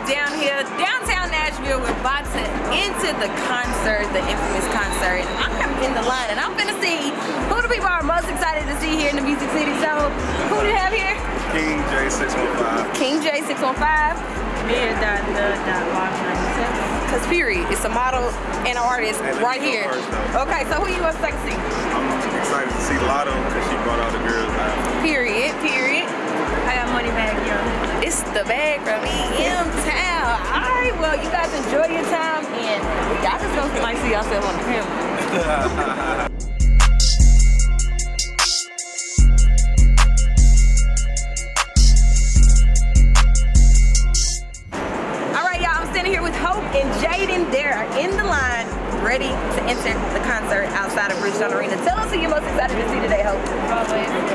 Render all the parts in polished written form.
down here, downtown Nashville. We're about to enter the concert, the infamous concert. I'm in the line and I'm finna see who the people are most excited to see here in the Music City. So, who do you have here? King J615. King J615. Cause period, it's a model and an artist right here. Okay, so who you most excited to see? I'm excited to see Lotto because she brought all the girls out. Period. I got money bag, yo. It's the bag from M-Town. Alright, well, you guys enjoy your time and y'all just gonna like see yourself on the camera. Alright, y'all, I'm standing here with Hope and Jaden. They are in the line, ready to enter the concert outside of Bridgestone Arena. Tell us who you're most excited to see today, Hope.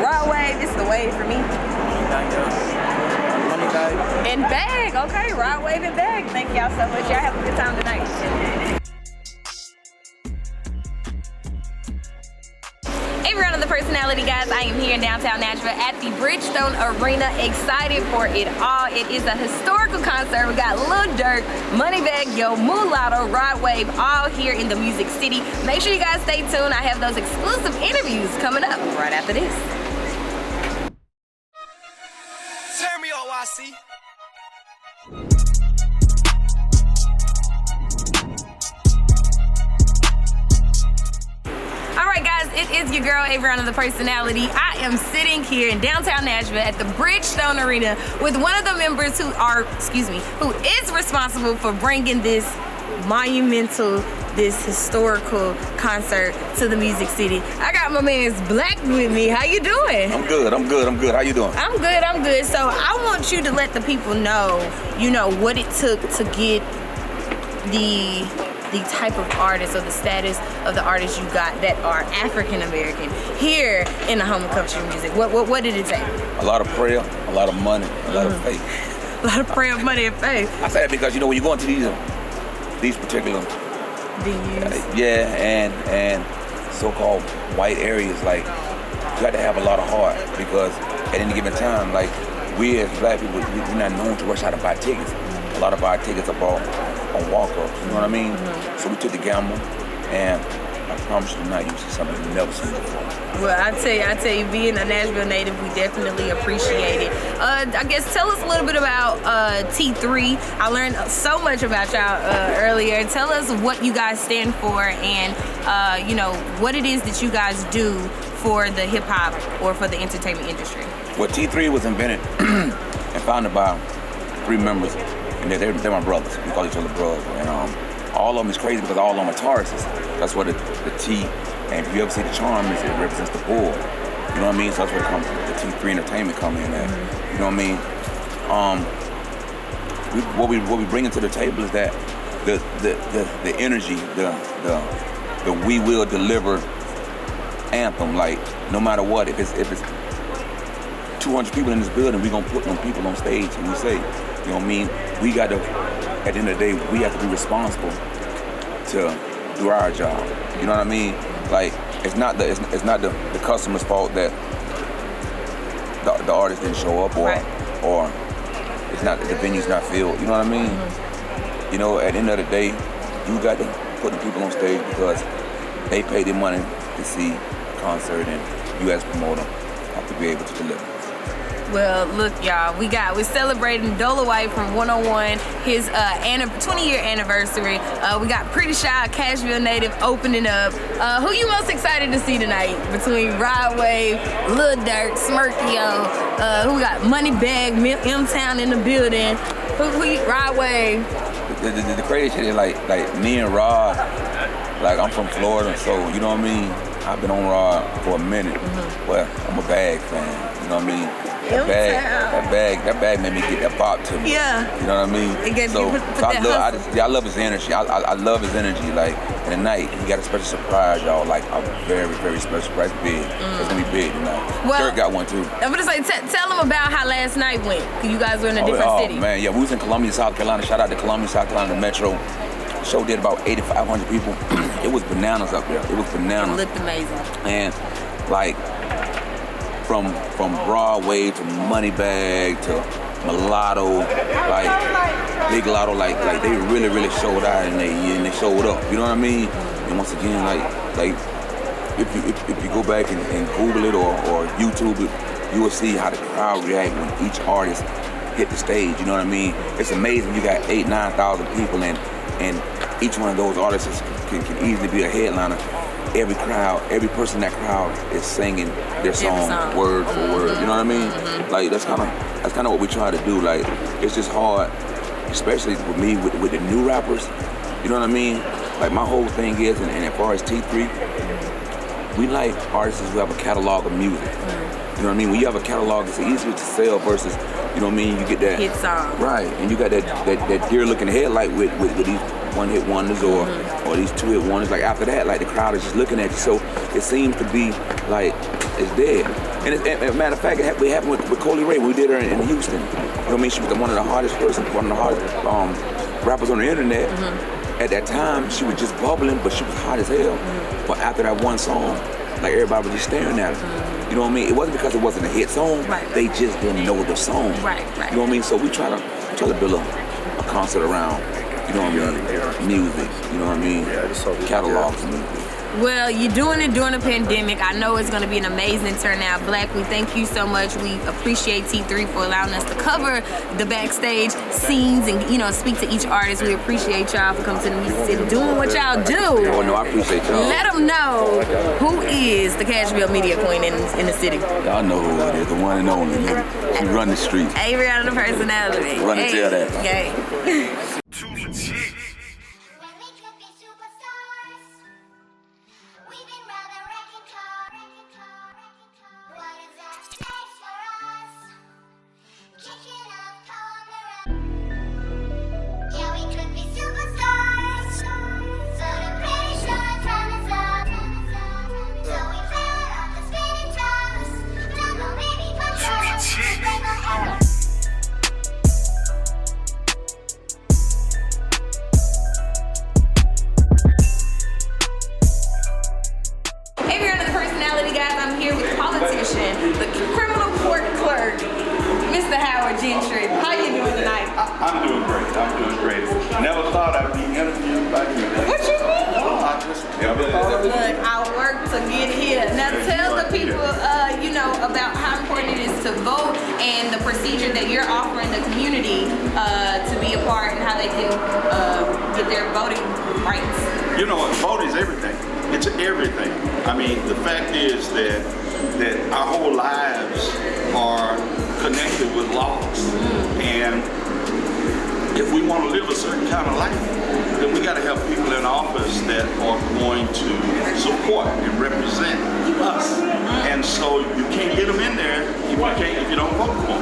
Rod Wave. This is the wave for me. Money bag. And bag, okay, Rod Wave and bag. Thank y'all so much. Y'all have a good time tonight. Averianna, the personality, guys. I am here in downtown Nashville at the Bridgestone Arena. Excited for it all. It is a historical concert. We got Lil Durk, Moneybagg Yo, Mulatto, Rod Wave, all here in the Music City. Make sure you guys stay tuned. I have those exclusive interviews coming up right after this. Turn me on, YC. Alright guys, it is your girl Averianna, the personality. I am sitting here in downtown Nashville at the Bridgestone Arena with one of the members who is responsible for bringing this monumental, this historical concert to the Music City. I got my man's Black with me. How you doing? I'm good. How you doing? I'm good. So I want you to let the people know, what it took to get the type of artist or the status of the artists you got that are African American here in the home of country music. What did it take? A lot of prayer, a lot of money, a lot of faith. A lot of prayer, money, and faith. I say that because when you go into these particular and so-called white areas, like you got to have a lot of heart because at any given time, like we as black people, we're not known to rush out and buy tickets. A lot of our tickets are bought on walk-ups, you know what I mean? So we took the gamble, and I promise you tonight, you see something you've never seen before. Well, I tell you, being a Nashville native, we definitely appreciate it. I guess tell us a little bit about T3. I learned so much about y'all earlier. Tell us what you guys stand for and what it is that you guys do for the hip hop or for the entertainment industry. Well, T3 was invented and founded by 3 members. And they're my brothers. We call each other brothers. And all of them is crazy because all of them are Tauruses. That's what the T, and if you ever see the charm, it represents the bull. You know what I mean? So that's where the T3 Entertainment come in at. You know what I mean? What we bring into the table is that the energy, the we will deliver anthem. Like no matter what, if it's 200 people in this building, we gonna put them people on stage and we say, you know what I mean? We got to, at the end of the day, we have to be responsible to do our job. You know what I mean? Like it's not the customer's fault that the artist didn't show up or it's not the venue's not filled. You know what I mean? At the end of the day, you got to put the people on stage because they pay their money to see a concert, and you as a promoter have to be able to deliver. Well, look, y'all, we're celebrating Dola White from 101, his 20-year anniversary. We got Pretty Shy, Cashville native, opening up. Who you most excited to see tonight between Rod Wave, Lil Durk, Smurkio? Who we got? Moneybagg, M-Town in the building. Rod Wave. The crazy shit is like me and Rod. Like I'm from Florida, so you know what I mean. I've been on Rod for a minute. Well, I'm a Bag fan. You know what I mean. That bag made me get that bop to me. Yeah. You know what I mean? I love his energy. I love his energy. Like in the night, he got a special surprise, y'all. Like a very, very special surprise. Big. It's gonna be big tonight. Well, Dirk got one too. I'm gonna say, tell him about how last night went. Cause you guys were in a different city. Oh man, yeah, we was in Columbia, South Carolina. Shout out to Columbia, South Carolina, the Metro. Show did about 8,500 people. It was bananas up there. It was bananas. It looked amazing. And like from Broadway to Moneybagg to Mulatto, like Big Lotto, like they really showed out and they showed up. You know what I mean? And once again, like if you go back and Google it or YouTube it, you will see how the crowd react when each artist hit the stage. You know what I mean? It's amazing. You got 8,000-9,000 people and each one of those artists can easily be a headliner. Every person in that crowd is singing their song word for word. You know what I mean? Mm-hmm. Like that's kind of what we try to do. Like it's just hard, especially with me with the new rappers. You know what I mean? Like my whole thing is, and as far as T3, we like artists who have a catalog of music. Mm-hmm. You know what I mean? When you have a catalog, it's easier to sell versus, you know what I mean? You get that hit song, right, and you got that deer-looking headlight with these one-hit wonders or these two-hit wonders. Like after that, like the crowd is just looking at you. So it seems to be like it's dead. And as a matter of fact, it happened with Coley Ray when we did her in Houston. You know what I mean? She was one of the hardest rappers on the internet. Mm-hmm. At that time, she was just bubbling, but she was hot as hell. Mm-hmm. But after that one song, like everybody was just staring at her. Mm-hmm. You know what I mean? It wasn't because it wasn't a hit song. Right. They just didn't know the song. Right. You know what I mean? So we try to build a concert around, you know what I mean, music, you know what I mean, catalogs of music. Well, you're doing it during a pandemic. I know it's going to be an amazing turnout. Black, we thank you so much. We appreciate T3 for allowing us to cover the backstage scenes and, you know, speak to each artist. We appreciate y'all for coming to the Music City, doing what y'all do. Oh, no, I appreciate y'all. Let them know who is the Cashville Media Queen in the city. Y'all know who it is, the one and only. She run the streets. Averianna, the personality. Run and tell that. Okay. Averianna, the personality, guys. I'm here with politician, the criminal court clerk, Mr. Howard Gentry. How you doing tonight? I'm doing great. Never thought I'd be interviewed by you. What you mean? I just never thought. Look, I worked to get here. Now tell the people, you know, about how important it is to vote and the procedure that you're offering the community to be a part and how they can get their voting rights. You know, vote is everything. It's everything. I mean, the fact is that our whole lives are connected with laws. And if we want to live a certain kind of life, then we got to have people in office that are going to support and represent us. And so you can't get them in there if you don't vote for them.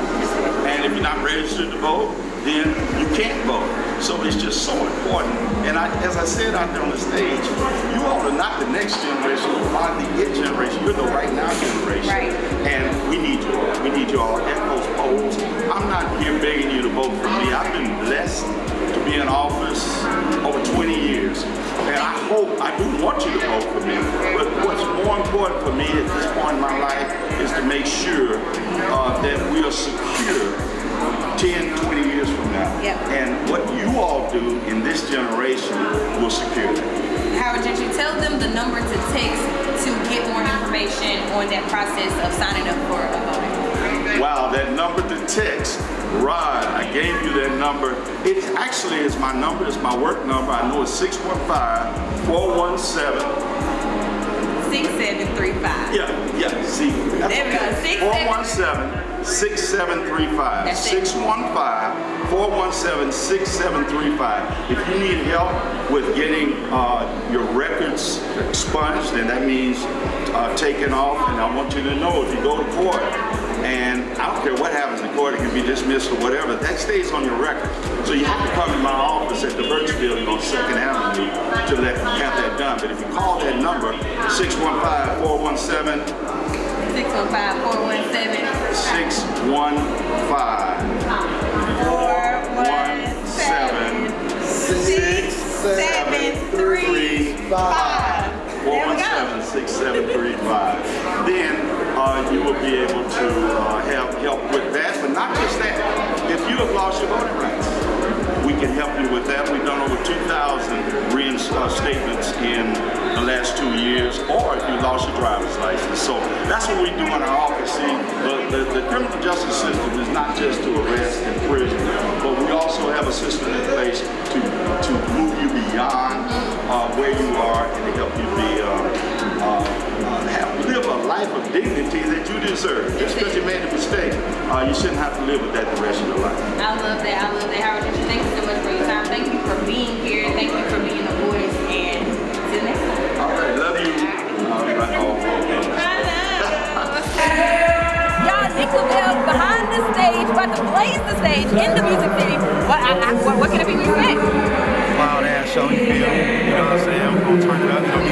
And if you're not registered to vote, then you can't vote. So it's just so important. And as I said out there on the stage, you all are not the next generation, you're not the it generation, you're the right now generation. Right. And we need you all. We need you all at those polls. I'm not here begging you to vote for me. I've been blessed to be in office over 20 years. And I do want you to vote for me. But what's more important for me at this point in my life is to make sure that we are secure 10, 20 years from now. Yep. And what you all do in this generation will secure that. Howard Gentry, tell them the number to text to get more information on that process of signing up for a voting. Wow, that number to text. Rod, I gave you that number. It actually is my number, it's my work number. I know it's 615-417. 6735. Yeah, see. There we go. 417-6735. 615-417-6735. If you need help with getting your records expunged, then that means taken off. And I want you to know, if you go to court, and I don't care what happens in court, it can be dismissed or whatever, that stays on your record. So you have to come to my office at the Birch Building on 2nd Avenue to have that done. But if you call that number, 615-417. 615-417. 615-417-6735. 417-6735. Then you will be able to have help with that. But not just that. If you have lost your voting rights, we can help you with that. We've done over 2,000 reinstatements in the last 2 years, or if you lost your driver's license. So that's what we do in our office. See, the criminal justice system is not just to arrest and prison, but we also have a system in place to move you beyond where you are and to help you be live a life of dignity that you deserve. Just because you made a mistake, you shouldn't have to live with that the rest of your life. I love that. I love that. Howard, thank you so much for your time. Thank you for being here. Thank you for being a voice. And till next time. All right, love you. Y'all, Nick Lavelle behind the stage, about to blaze the stage in the Music City. What can it be we say? Wild ass show, you feel? You know what I'm saying? We're gonna turn it up. It's gonna be